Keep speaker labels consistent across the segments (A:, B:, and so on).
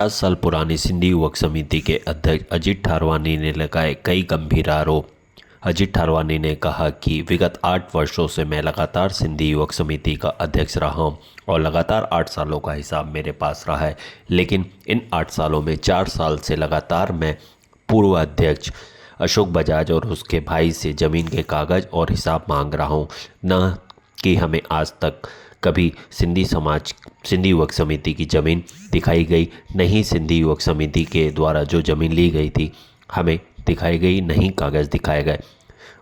A: 50 साल पुरानी सिंधी युवक समिति के अध्यक्ष अजीत ठारवानी ने लगाए कई गंभीर आरोप। अजीत ठारवानी ने कहा कि विगत 8 वर्षों से मैं लगातार सिंधी युवक समिति का अध्यक्ष रहा हूं और लगातार 8 सालों का हिसाब मेरे पास रहा है, लेकिन इन 8 सालों में 4 साल से लगातार मैं पूर्व अध्यक्ष अशोक बजाज और उसके भाई से ज़मीन के कागज़ और हिसाब मांग रहा हूं। न कि हमें आज तक कभी सिंधी युवक समिति की ज़मीन दिखाई गई, नहीं सिंधी युवक समिति के द्वारा जो ज़मीन ली गई थी हमें दिखाई गई, नहीं कागज़ दिखाए गए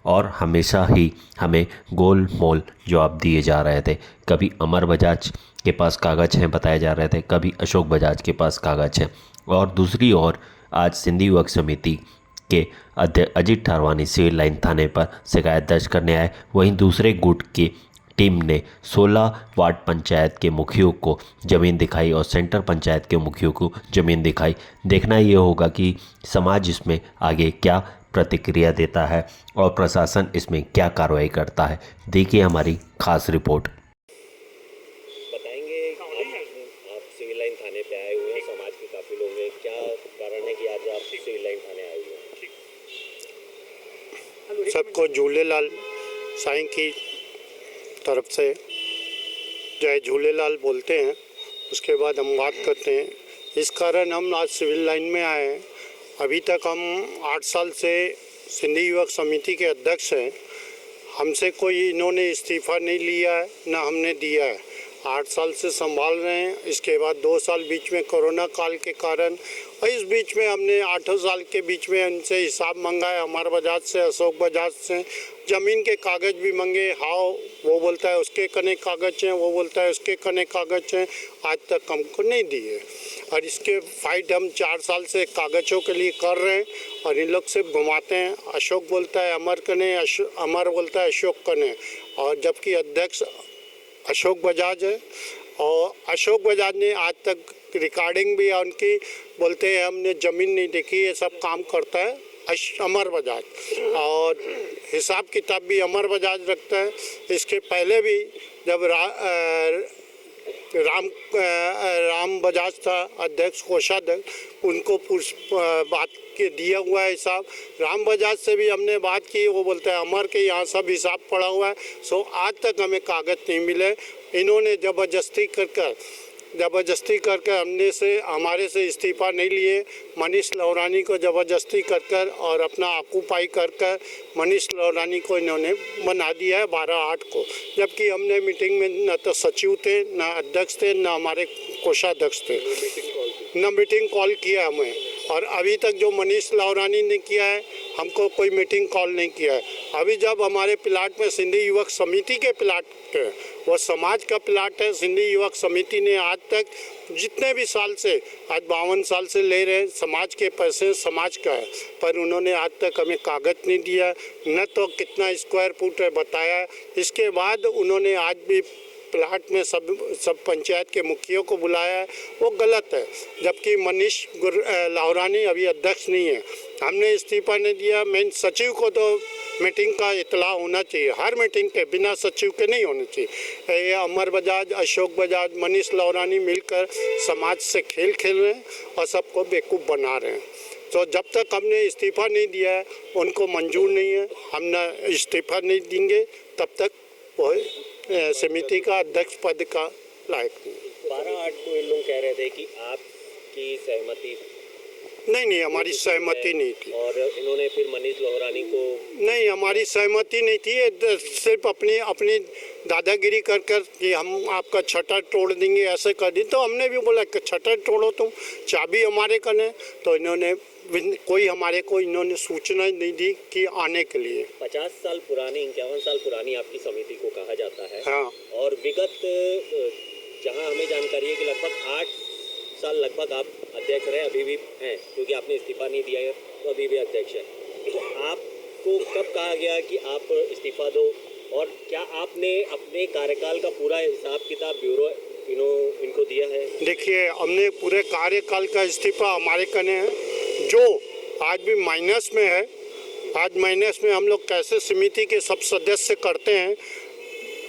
A: और हमेशा ही हमें गोल मोल जवाब दिए जा रहे थे। कभी अमर बजाज के पास कागज़ हैं बताए जा रहे थे, कभी अशोक बजाज के पास कागज़ हैं। और दूसरी ओर आज सिंधी युवक समिति के अध्यक्ष अजीत ठारवानी सिविल लाइन थाने पर शिकायत दर्ज करने आए। वहीं दूसरे गुट की टीम ने 16 वार्ड पंचायत के मुखियों को ज़मीन दिखाई और सेंटर पंचायत के मुखियों को ज़मीन दिखाई। देखना ये होगा कि समाज इसमें आगे क्या प्रतिक्रिया देता है और प्रशासन इसमें क्या कार्रवाई करता है। देखिए हमारी खास रिपोर्ट।
B: बताएंगे आप सिविल लाइन थाने पे आए हुए हैं, समाज के काफ़ी लोग हैं, क्या कारण है कि आज आप सिविल लाइन थाने आए हुए हैं?
C: सबको झूलेलाल साईं की तरफ से जय झूलेलाल बोलते हैं, उसके बाद हम बात करते हैं। इस कारण हम आज सिविल लाइन में आए हैं। अभी तक हम 8 साल से सिंधी युवक समिति के अध्यक्ष हैं। हमसे कोई इन्होंने इस्तीफ़ा नहीं लिया है, ना हमने दिया है। 8 साल से संभाल रहे हैं। इसके बाद 2 साल बीच में कोरोना काल के कारण, और इस बीच में हमने 8 साल के बीच में उनसे हिसाब मंगा है, अमर बजाज से, अशोक बजाज से। ज़मीन के कागज़ भी मंगे, हाँ वो बोलता है उसके कने कागज़ हैं, वो बोलता है उसके कने कागज़ हैं। आज तक हमको नहीं दिए और इसके फाइट हम 4 साल से कागज़ों के लिए कर रहे हैं और इन लोग से घुमाते हैं। अशोक बोलता है अमर कने, अमर बोलता है अशोक कने, और जबकि अध्यक्ष अशोक बजाज है। और अशोक बजाज ने आज तक रिकॉर्डिंग भी है उनकी, बोलते हैं हमने ज़मीन नहीं देखी, ये सब काम करता है अमर बजाज, और हिसाब किताब भी अमर बजाज रखता है। इसके पहले भी जब राम बजाज था अध्यक्ष, कोषाध्यक्ष, उनको बात के दिया हुआ है हिसाब। राम बजाज से भी हमने बात की, वो बोलते हैं अमर के यहाँ सब हिसाब पड़ा हुआ है। सो आज तक हमें कागज़ नहीं मिले। इन्होंने ज़बरदस्ती करके हमारे से इस्तीफ़ा नहीं लिए। मनीष लौरानी को ज़बरदस्ती कर और अपना आकूपाई कर मनीष लौरानी को इन्होंने बना दिया है 12/8 को, जबकि हमने मीटिंग में न तो सचिव थे, न अध्यक्ष थे, न हमारे कोषाध्यक्ष थे, न मीटिंग कॉल किया हमें। और अभी तक जो मनीष लौरानी ने किया है, हमको कोई मीटिंग कॉल नहीं किया है। अभी जब हमारे प्लाट में सिंधी युवक समिति के प्लाट है, वो समाज का प्लाट है। सिंधी युवक समिति ने आज तक जितने भी साल से, आज 52 साल से ले रहे हैं, समाज के पैसे समाज का है, पर उन्होंने आज तक हमें कागज़ नहीं दिया, न तो कितना स्क्वायर फुट है बताया। इसके बाद उन्होंने आज भी प्लाट में सब पंचायत के मुखियों को बुलाया है, वो गलत है। जबकि मनीष लौरानी अभी अध्यक्ष नहीं है, हमने इस्तीफा नहीं दिया। मेन सचिव को तो मीटिंग का इतला होना चाहिए, हर मीटिंग के, बिना सचिव के नहीं होना चाहिए। ये अमर बजाज, अशोक बजाज, मनीष लौरानी मिलकर समाज से खेल खेल रहे हैं और सबको बेवकूफ़ बना रहे हैं। तो जब तक हमने इस्तीफ़ा नहीं दिया है, उनको मंजूर नहीं है, हम न इस्तीफ़ा नहीं देंगे तब तक वो समिति का अध्यक्ष पद का लायक नहीं।
B: 12/8 को इन लोग कह रहे थे कि आपकी सहमति
C: नहीं, हमारी सहमति नहीं थी।
B: और इन्होंने फिर मनीष लौरानी को, नहीं,
C: हमारी सहमति नहीं थी। सिर्फ अपनी दादागिरी कर कि हम आपका छटर तोड़ देंगे, ऐसे कर दी। तो हमने भी बोला कि छटर तोड़ो तुम, चाबी हमारे कने। तो इन्होंने कोई हमारे को इन्होंने सूचना नहीं दी कि आने के लिए।
B: 50 साल पुरानी, 51 साल पुरानी आपकी समिति को कहा जाता है।
C: हाँ।
B: और विगत जहां हमें जानकारी है कि लगभग 8 साल लगभग आप अध्यक्ष रहे, अभी भी हैं, क्योंकि आपने इस्तीफा नहीं दिया है तो अभी भी अध्यक्ष है। तो आपको कब कहा गया कि आप इस्तीफा दो, और क्या आपने अपने कार्यकाल का पूरा हिसाब किताब ब्यूरो इनको दिया है?
C: देखिए, हमने पूरे कार्यकाल का इस्तीफा हमारे कने है, जो आज भी माइनस में है। आज माइनस में हम लोग कैसे समिति के सब सदस्य करते हैं।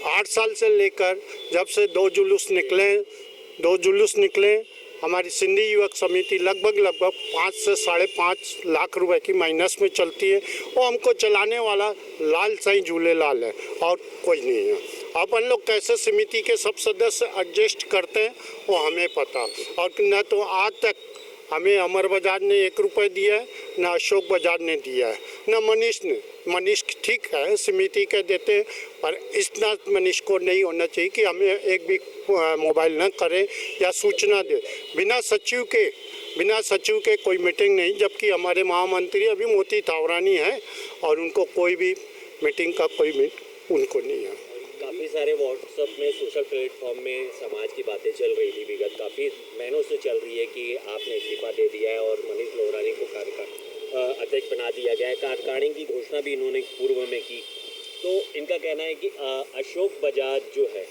C: 8 साल से लेकर जब से 2 जुलूस निकले, हमारी सिंधी युवक समिति लगभग 5 से 5.5 लाख रुपए की माइनस में चलती है। वो हमको चलाने वाला लाल साईं झूलेलाल है और कोई नहीं है। अपन लोग कैसे समिति के सब सदस्य एडजस्ट करते हैं वो हमें पता। और न तो आज तक हमें अमर बजाज ने 1 रुपये दिया है, न अशोक बजाज ने दिया है, न मनीष ने। मनीष ठीक है समिति के देते हैं, पर इतना मनीष को नहीं होना चाहिए कि हमें एक भी मोबाइल न करे या सूचना दे। बिना सचिव के कोई मीटिंग नहीं, जबकि हमारे महामंत्री अभी मोती तावरानी है और उनको कोई भी मीटिंग का कोई उनको नहीं है।
B: काफ़ी सारे व्हाट्सएप में, सोशल प्लेटफॉर्म में समाज की बातें चल रही थी विगत काफ़ी महीनों से चल रही है कि आपने इस्तीफा दे दिया है और मनीष लोहरानी को अध्यक्ष बना दिया गया है। कार्यकारिणी की घोषणा भी इन्होंने पूर्व में की। तो इनका कहना है कि अशोक बजाज जो है,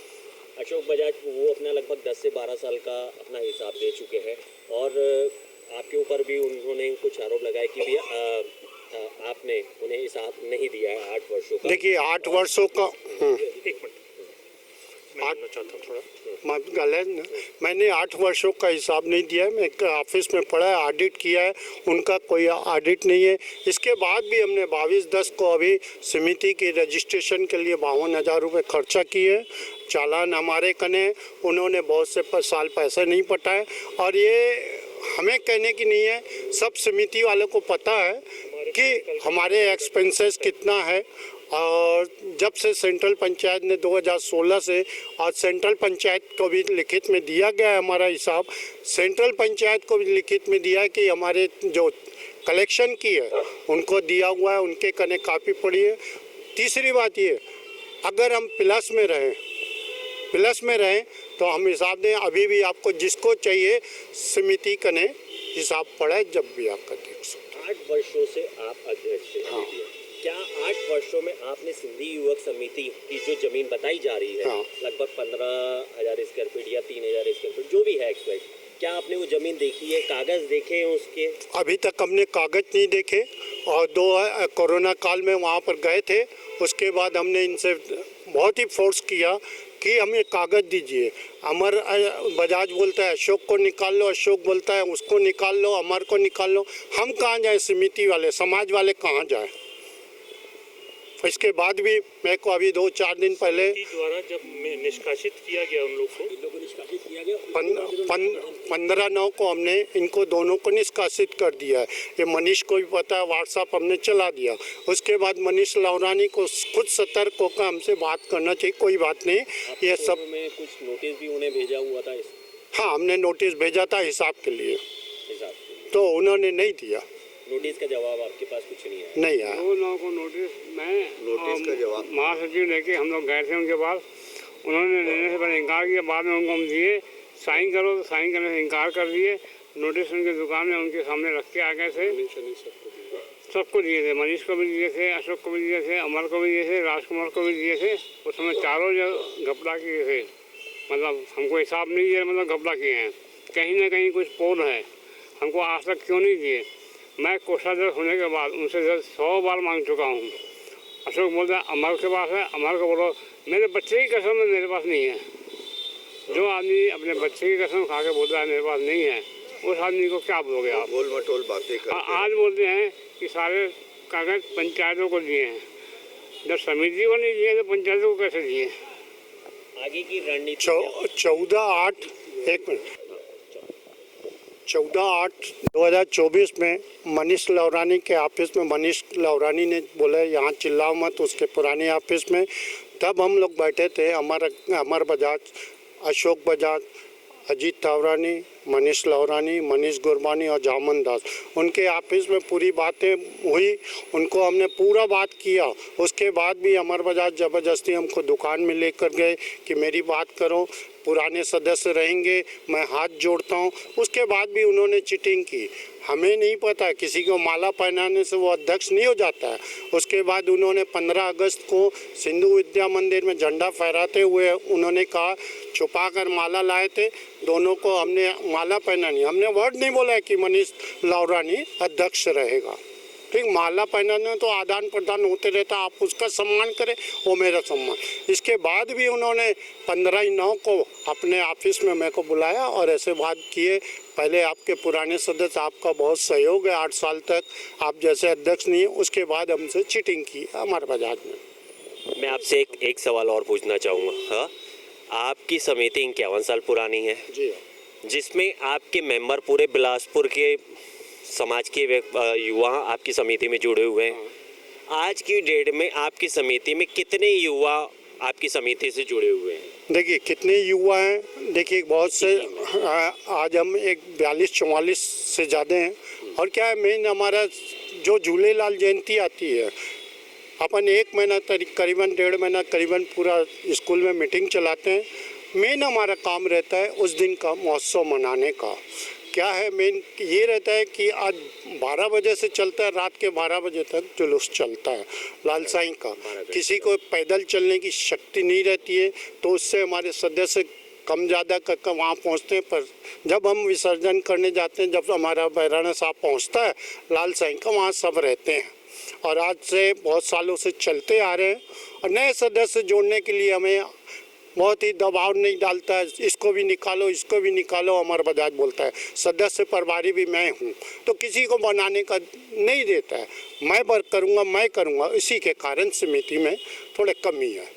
B: अशोक बजाज वो अपना लगभग 10 से 12 साल का अपना हिसाब दे चुके हैं और आपके ऊपर भी उन्होंने कुछ आरोप लगाए कि भी आपने उन्हें हिसाब नहीं दिया है 8 वर्षों का।
C: देखिए 8 वर्षों का मैंने 8 वर्षों का हिसाब नहीं दिया है। मैं ऑफिस में पढ़ा है, ऑडिट किया है, उनका कोई ऑडिट नहीं है। इसके बाद भी हमने 22/10 को अभी समिति की रजिस्ट्रेशन के लिए 52,000 रुपये खर्चा किए। चालान हमारे कने, उन्होंने बहुत से साल पैसे नहीं पटाए। और ये हमें कहने की नहीं है, सब समिति वालों को पता है कि हमारे एक्सपेंसेस कितना है। और जब से सेंट्रल पंचायत ने 2016 से, और सेंट्रल पंचायत को भी लिखित में दिया गया है हमारा हिसाब, सेंट्रल पंचायत को भी लिखित में दिया है कि हमारे जो कलेक्शन की है उनको दिया हुआ है, उनके कने काफ़ी पड़ी है। तीसरी बात ये, अगर हम प्लस में रहें तो हम हिसाब दें। अभी भी आपको जिसको चाहिए समिति कने हिसाब पड़ा है, जब भी आपका देख सकते।
B: 8 वर्षों से आप अध्यक्ष हैं।
C: हाँ।
B: क्या 8 वर्षों में आपने सिंधी युवक समिति की जो जमीन बताई जा रही है,
C: हाँ।
B: लगभग 15,000 स्क्वायर फीट या 3,000 स्क्वायर फीट जो भी है एक्सपेक्ट, क्या आपने वो जमीन देखी है, कागज देखे हैं उसके?
C: अभी तक हमने कागज नहीं देखे। और 2 कोरोना काल में वहाँ पर गए थे, उसके बाद हमने इनसे बहुत ही फोर्स किया कि हमें कागज दीजिए। अमर बजाज बोलता है अशोक को निकाल लो, अशोक बोलता है उसको निकाल लो, अमर को निकाल लो। हम कहाँ जाए, समिति वाले, समाज वाले कहाँ जाए? इसके बाद भी मेरे को अभी 2-4 दिन पहले
D: द्वारा जब निष्कासित किया गया उन लोग को
B: निष्कासित किया गया।
C: 15/9 को हमने इनको दोनों को निष्कासित कर दिया है। ये मनीष को भी पता है, व्हाट्सएप हमने चला दिया। उसके बाद मनीष लोहरानी को खुद सतर्क होकर हमसे बात करना चाहिए। कोई बात नहीं, ये सब
B: में कुछ नोटिस भी उन्हें भेजा हुआ था।
C: हाँ, हमने नोटिस भेजा था हिसाब के लिए,
B: हिसाब
C: तो उन्होंने नहीं दिया।
B: नोटिस का जवाब आपके पास कुछ नहीं है?
C: नहीं आया।
E: 2 लोगों को नोटिस का जवाब महासचिव लेके हम लोग गए थे उनके पास। उन्होंने देने से पहले इनकार किया, बाद में उनको हम दिए, साइन करो तो साइन करने से इनकार कर दिए। नोटिस उनकी दुकान में उनके सामने रख के आ गए थे। सबको दिए थे, मनीष को भी दिए थे, अशोक को भी दिए थे, अमर को भी दिए थे, राजकुमार को भी दिए थे। उस समय चारों जो घपला किए थे, मतलब हमको हिसाब नहीं दिया, मतलब घपला किए हैं। कहीं ना कहीं कुछ पोल है, हमको आज तक क्यों नहीं दिए? मैं कोषाध्यक्ष होने के बाद उनसे 100 बार मांग चुका हूँ। अशोक बोलता है अमर के पास है, अमर को बोलो मेरे बच्चे की कसम है मेरे पास नहीं है। जो आदमी अपने बच्चे की कसम खा के बोलता है मेरे पास नहीं है, उस आदमी को क्या बोलोगे आप?
F: गोल मटोल बातें करते हैं।
E: आज बोलते हैं कि सारे कागज पंचायतों को दिए हैं। जब समिति को नहीं दिए तो पंचायतों को कैसे दिए?
B: आगे की रणनीति
C: 14/8/2024 में मनीष लोहरानी के ऑफिस में मनीष लोहरानी ने बोला यहाँ चिल्लाओ मत, उसके पुराने ऑफिस में। तब हम लोग बैठे थे, अमर बजाज, अशोक बजाज, अजीत तावरानी, मनीष लोहरानी, मनीष गुरबानी और जामन दास, उनके ऑफिस में पूरी बातें हुई। उनको हमने पूरा बात किया। उसके बाद भी अमर बजाज ज़बरदस्ती हमको दुकान में लेकर गए कि मेरी बात करो, पुराने सदस्य रहेंगे, मैं हाथ जोड़ता हूँ। उसके बाद भी उन्होंने चीटिंग की। हमें नहीं पता, किसी को माला पहनाने से वो अध्यक्ष नहीं हो जाता है। उसके बाद उन्होंने 15 अगस्त को सिंधु विद्या मंदिर में झंडा फहराते हुए उन्होंने कहा, छुपा कर माला लाए थे, दोनों को हमने माला पहनानी। हमने वर्ड नहीं बोला है कि मनीष लोहरानी अध्यक्ष रहेगा। ठीक, माला पहनाने तो आदान प्रदान होते रहता, आप उसका सम्मान करें, वो मेरा सम्मान। इसके बाद भी उन्होंने 15/9 को अपने ऑफिस में मेरे को बुलाया और ऐसे बात किए, पहले आपके पुराने सदस्य, आपका बहुत सहयोग है 8 साल तक, आप जैसे अध्यक्ष नहीं है, उसके बाद हमसे चीटिंग की हमारे बजाज में।
B: मैं आपसे एक सवाल और पूछना चाहूँगा। हाँ, आपकी समिति 51 साल पुरानी है
C: जी,
B: जिसमें आपके मेंबर पूरे बिलासपुर के समाज के युवा आपकी समिति में जुड़े हुए हैं। आज की डेट में आपकी समिति में कितने युवा आपकी समिति से जुड़े हुए हैं?
C: देखिए कितने युवा हैं, देखिए बहुत से, आज हम एक 42-44 से ज़्यादा हैं। और क्या है, मेन हमारा जो झूलेलाल जयंती आती है, अपन 1 महीना करीबन 1.5 महीना करीबन पूरा स्कूल में मीटिंग चलाते हैं। मेन हमारा काम रहता है उस दिन का महोत्सव मनाने का। क्या है, मेन ये रहता है कि आज 12 बजे से चलता है, रात के 12 बजे तक जुलूस चलता है लाल साईं का। किसी को पैदल चलने की शक्ति नहीं रहती है, तो उससे हमारे सदस्य कम ज़्यादा कर वहाँ पहुँचते हैं। पर जब हम विसर्जन करने जाते हैं, जब हमारा बहराना साहब पहुँचता है लाल साईं का, वहाँ सब रहते हैं। और आज से बहुत सालों से चलते आ रहे हैं। और नए सदस्य जोड़ने के लिए हमें बहुत ही दबाव नहीं डालता है, इसको भी निकालो, हमारा बजाज बोलता है। सदस्य प्रभारी भी मैं हूँ, तो किसी को बनाने का नहीं देता है। मैं वर्क करूँगा, मैं करूँगा, इसी के कारण समिति में थोड़े कमी है।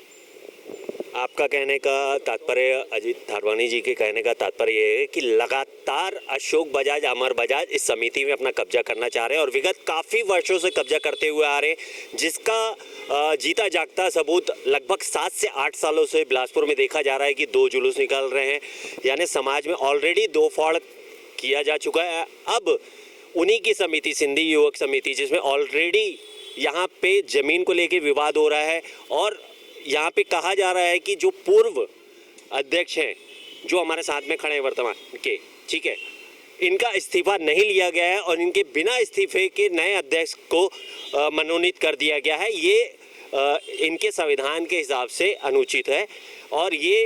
B: आपका कहने का तात्पर्य, अजीत थारवानी जी के कहने का तात्पर्य ये है कि लगातार अशोक बजाज, अमर बजाज इस समिति में अपना कब्जा करना चाह रहे हैं और विगत काफ़ी वर्षों से कब्जा करते हुए आ रहे हैं, जिसका जीता जागता सबूत लगभग 7 से 8 सालों से बिलासपुर में देखा जा रहा है कि 2 जुलूस निकल रहे हैं। यानी समाज में ऑलरेडी 2 फाड़ किया जा चुका है। अब उन्हीं की समिति, सिंधी युवक समिति, जिसमें ऑलरेडी यहाँ पे ज़मीन को लेके विवाद हो रहा है और यहाँ पे कहा जा रहा है कि जो पूर्व अध्यक्ष हैं, जो हमारे साथ में खड़े हैं वर्तमान के, ठीक है, इनका इस्तीफा नहीं लिया गया है और इनके बिना इस्तीफे के नए अध्यक्ष को मनोनीत कर दिया गया है। ये इनके संविधान के हिसाब से अनुचित है और ये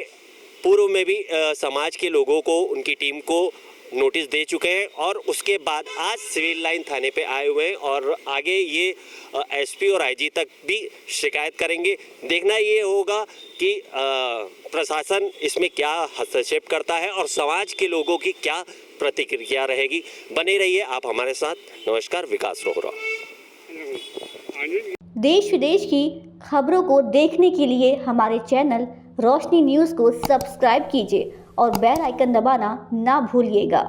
B: पूर्व में भी समाज के लोगों को, उनकी टीम को नोटिस दे चुके हैं और उसके बाद आज सिविल लाइन थाने पे आए हुए हैं और आगे ये एसपी और आईजी तक भी शिकायत करेंगे। देखना ये होगा कि प्रशासन इसमें क्या हस्तक्षेप करता है और समाज के लोगों की क्या प्रतिक्रिया रहेगी। बने रहिए आप हमारे साथ। नमस्कार, विकास रोहरा।
F: देश विदेश की खबरों को देखने के लिए हमारे चैनल रोशनी न्यूज़ को सब्सक्राइब कीजिए और बेल आइकन दबाना ना भूलिएगा।